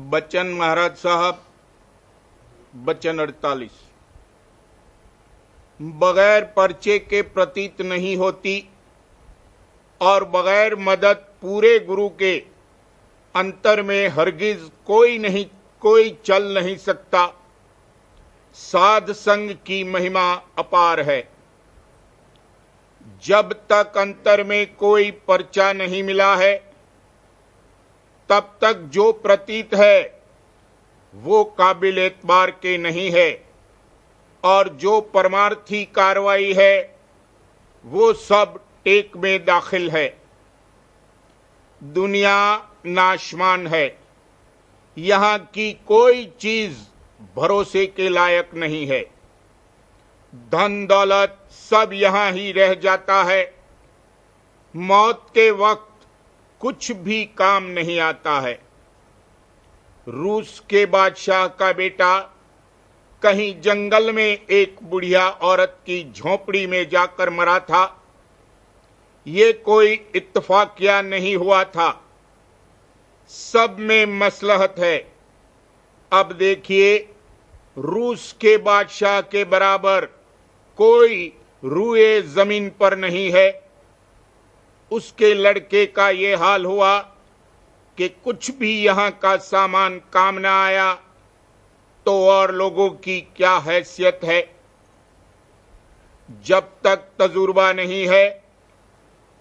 बच्चन महाराज साहब, बच्चन 48। बगैर पर्चे के प्रतीत नहीं होती और बगैर मदद पूरे गुरु के अंतर में हरगिज कोई चल नहीं सकता। साध संग की महिमा अपार है। जब तक अंतर में कोई पर्चा नहीं मिला है, तब तक जो प्रतीत है वो काबिल एतबार के नहीं है, और जो परमार्थी कार्रवाई है वो सब टेक में दाखिल है। दुनिया नाशमान है। यहाँ की कोई चीज भरोसे के लायक नहीं है। धन दौलत सब यहाँ ही रह जाता है। मौत के वक्त कुछ भी काम नहीं आता है। रूस के बादशाह का बेटा कहीं जंगल में एक बुढ़िया औरत की झोपड़ी में जाकर मरा था। ये कोई इत्तफाकिया नहीं हुआ था, सब में मसलहत है। अब देखिए, रूस के बादशाह के बराबर कोई रूए जमीन पर नहीं है। उसके लड़के का ये हाल हुआ कि कुछ भी यहां का सामान काम न आया तो और लोगों की क्या हैसियत है। जब तक तजुर्बा नहीं है,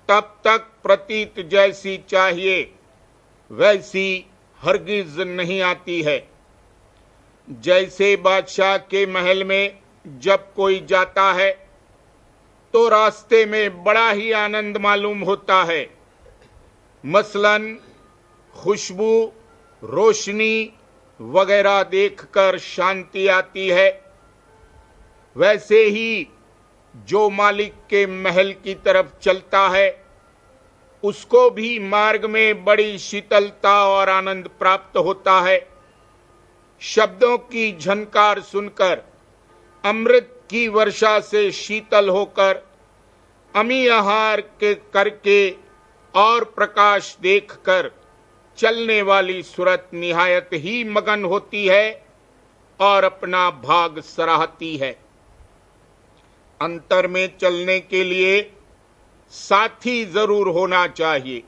तब तक प्रतीत जैसी चाहिए वैसी हरगिज नहीं आती है। जैसे बादशाह के महल में जब कोई जाता है तो रास्ते में बड़ा ही आनंद मालूम होता है। मसलन खुशबू, रोशनी वगैरह देखकर शांति आती है। वैसे ही जो मालिक के महल की तरफ चलता है, उसको भी मार्ग में बड़ी शीतलता और आनंद प्राप्त होता है। शब्दों की झनकार सुनकर, अमृत की वर्षा से शीतल होकर, अमी आहार के करके और प्रकाश देखकर चलने वाली सूरत निहायत ही मगन होती है और अपना भाग सराहती है। अंतर में चलने के लिए साथी जरूर होना चाहिए,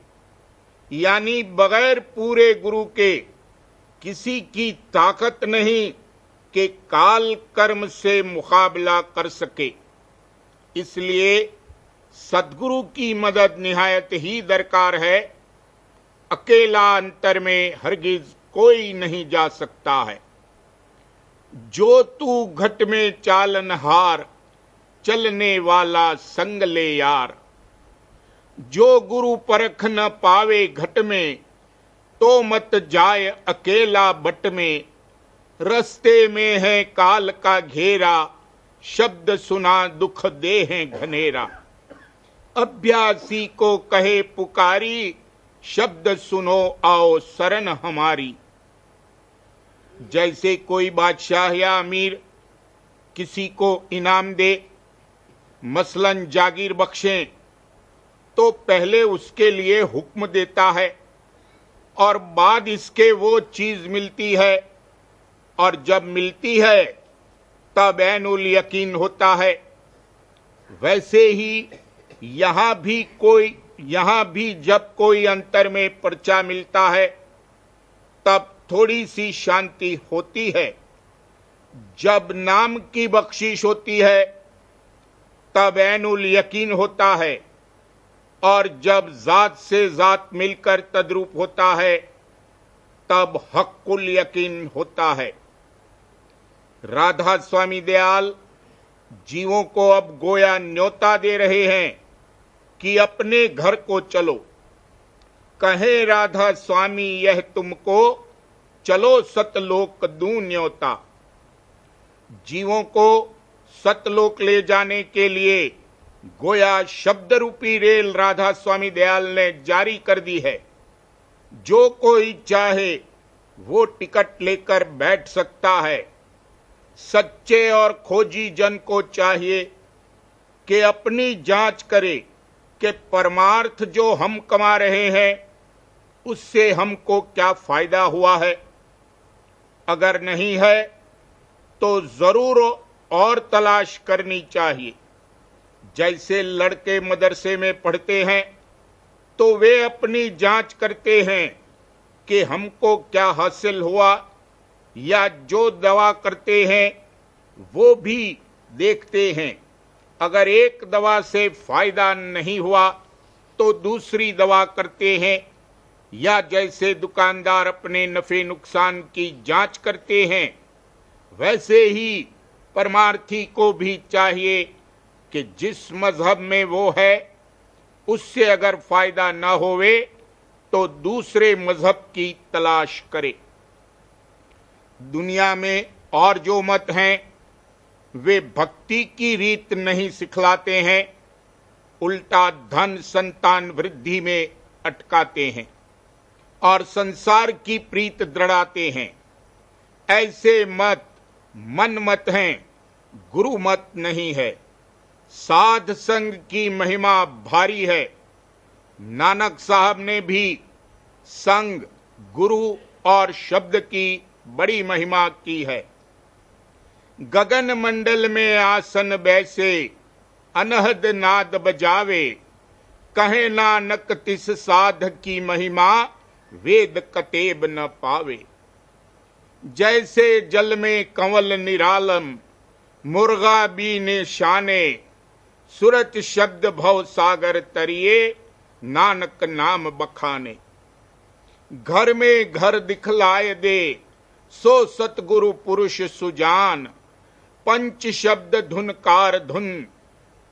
यानी बगैर पूरे गुरु के किसी की ताकत नहीं कि काल कर्म से मुकाबला कर सके। इसलिए सद्गुरु की मदद निहायत ही दरकार है। अकेला अंतर में हरगिज कोई नहीं जा सकता है। जो तू घट में चालनहार, चलने वाला संग ले यार। जो गुरु परख न पावे घट में, तो मत जाए अकेला बट में। रस्ते में है काल का घेरा, शब्द सुना दुख दे है घनेरा। अभ्यासी को कहे पुकारी, शब्द सुनो आओ शरण हमारी। जैसे कोई बादशाह या अमीर किसी को इनाम दे, मसलन जागीर बख्शें, तो पहले उसके लिए हुक्म देता है और बाद इसके वो चीज मिलती है, और जब मिलती है तब ऐनुल यकीन होता है। वैसे ही यहां भी जब कोई अंतर में पर्चा मिलता है, तब थोड़ी सी शांति होती है। जब नाम की बख्शिश होती है, तब ऐनुल यकीन होता है, और जब जात से जात मिलकर तद्रूप होता है, तब हक्कुल यकीन होता है। राधा स्वामी दयाल जीवों को अब गोया न्योता दे रहे हैं कि अपने घर को चलो। कहे राधा स्वामी यह तुमको, चलो सतलोक दूं न्योता। जीवों को सतलोक ले जाने के लिए गोया शब्द रूपी रेल राधा स्वामी दयाल ने जारी कर दी है। जो कोई चाहे वो टिकट लेकर बैठ सकता है। सच्चे और खोजी जन को चाहिए कि अपनी जांच करे कि परमार्थ जो हम कमा रहे हैं उससे हमको क्या फायदा हुआ है। अगर नहीं है तो जरूर और तलाश करनी चाहिए। जैसे लड़के मदरसे में पढ़ते हैं तो वे अपनी जांच करते हैं कि हमको क्या हासिल हुआ, या जो दवा करते हैं वो भी देखते हैं। अगर एक दवा से फायदा नहीं हुआ तो दूसरी दवा करते हैं, या जैसे दुकानदार अपने नफे नुकसान की जांच करते हैं, वैसे ही परमार्थी को भी चाहिए कि जिस मजहब में वो है उससे अगर फायदा ना होवे तो दूसरे मजहब की तलाश करे। दुनिया में और जो मत हैं वे भक्ति की रीत नहीं सिखलाते हैं, उल्टा धन संतान वृद्धि में अटकाते हैं और संसार की प्रीत दृढ़ाते हैं। ऐसे मत मन मत हैं, गुरु मत नहीं है। साध संग की महिमा भारी है। नानक साहब ने भी संग, गुरु और शब्द की बड़ी महिमा की है। गगन मंडल में आसन बैसे, अनहद नाद बजावे, कहे नानक तिस साध की महिमा, वेद कतेब न पावे। जैसे जल में कंवल निरालम, मुर्गा बीने शाने, सुरत शब्द भव सागर तरिए, नानक नाम बखाने। घर में घर दिखलाए दे, सो सतगुरु पुरुष सुजान, पंच शब्द धुनकार धुन,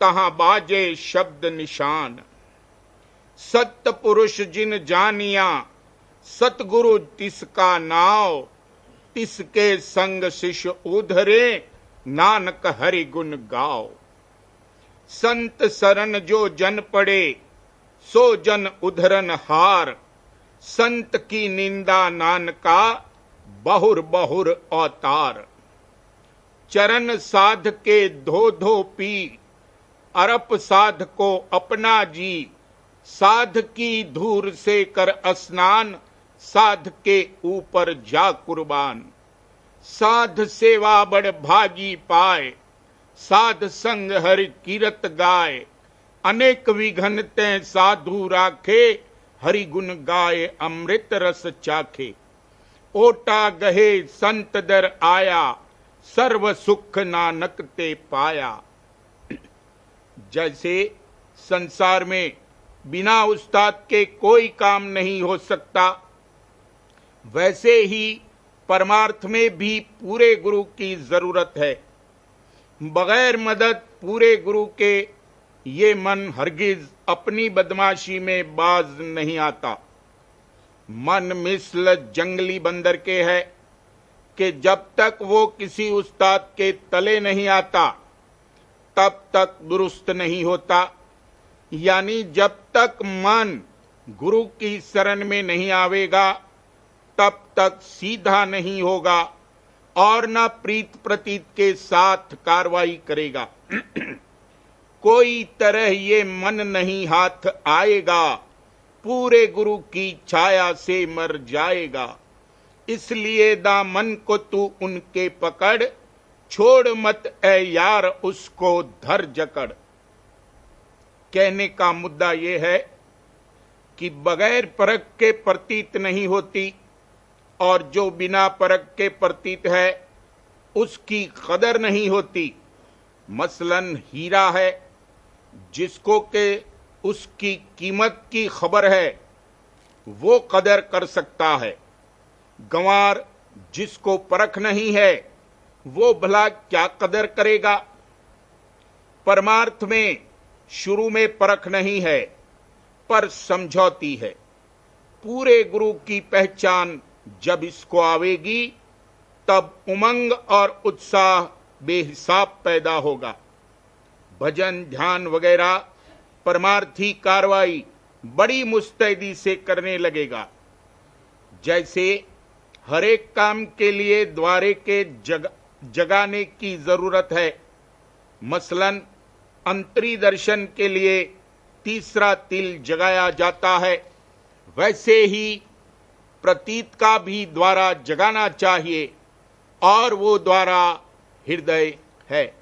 तहां बाजे शब्द निशान। सत्य पुरुष जिन जानिया, सतगुरु तिसका नाव, तिसके संग शिष्य उधरे, नानक हरि गुण गाओ। संत शरण जो जन पड़े, सो जन उधरन हार, संत की निंदा नानका, बहुर बहुर अवतार। चरण साध के धो धो पी, अरप साध को अपना जी, साध की धूर से कर स्नान, साध के ऊपर जा कुर्बान। साध सेवा बड़ भागी पाए, साध संग हरि कीरत गाय, अनेक विघन ते साधु राखे, हरि गुण गाए अमृत रस चाखे। ओटा गहे संत दर आया, सर्व सुख नानक ते पाया। जैसे संसार में बिना उस्ताद के कोई काम नहीं हो सकता, वैसे ही परमार्थ में भी पूरे गुरु की जरूरत है। बगैर मदद पूरे गुरु के ये मन हरगिज अपनी बदमाशी में बाज नहीं आता। मन मिसल जंगली बंदर के है कि जब तक वो किसी उस्ताद के तले नहीं आता तब तक दुरुस्त नहीं होता। यानी जब तक मन गुरु की शरण में नहीं आवेगा तब तक सीधा नहीं होगा और न प्रीत प्रतीत के साथ कार्रवाई करेगा। कोई तरह ये मन नहीं हाथ आएगा, पूरे गुरु की छाया से मर जाएगा। इसलिए दामन को तू उनके पकड़, छोड़ मत ए यार उसको धर जकड़। कहने का मुद्दा ये है कि बगैर परख के प्रतीत नहीं होती, और जो बिना परख के प्रतीत है उसकी कदर नहीं होती। मसलन हीरा है, जिसको के उसकी कीमत की खबर है वो कदर कर सकता है। गंवार जिसको परख नहीं है वो भला क्या कदर करेगा। परमार्थ में शुरू में परख नहीं है पर समझौती है। पूरे गुरु की पहचान जब इसको आवेगी तब उमंग और उत्साह बेहिसाब पैदा होगा। भजन ध्यान वगैरह परमार्थी कार्रवाई बड़ी मुस्तैदी से करने लगेगा। जैसे हर एक काम के लिए द्वारे के जगाने की जरूरत है। मसलन अंतरी दर्शन के लिए तीसरा तिल जगाया जाता है, वैसे ही प्रतीत का भी द्वारा जगाना चाहिए। और वो द्वारा हृदय है।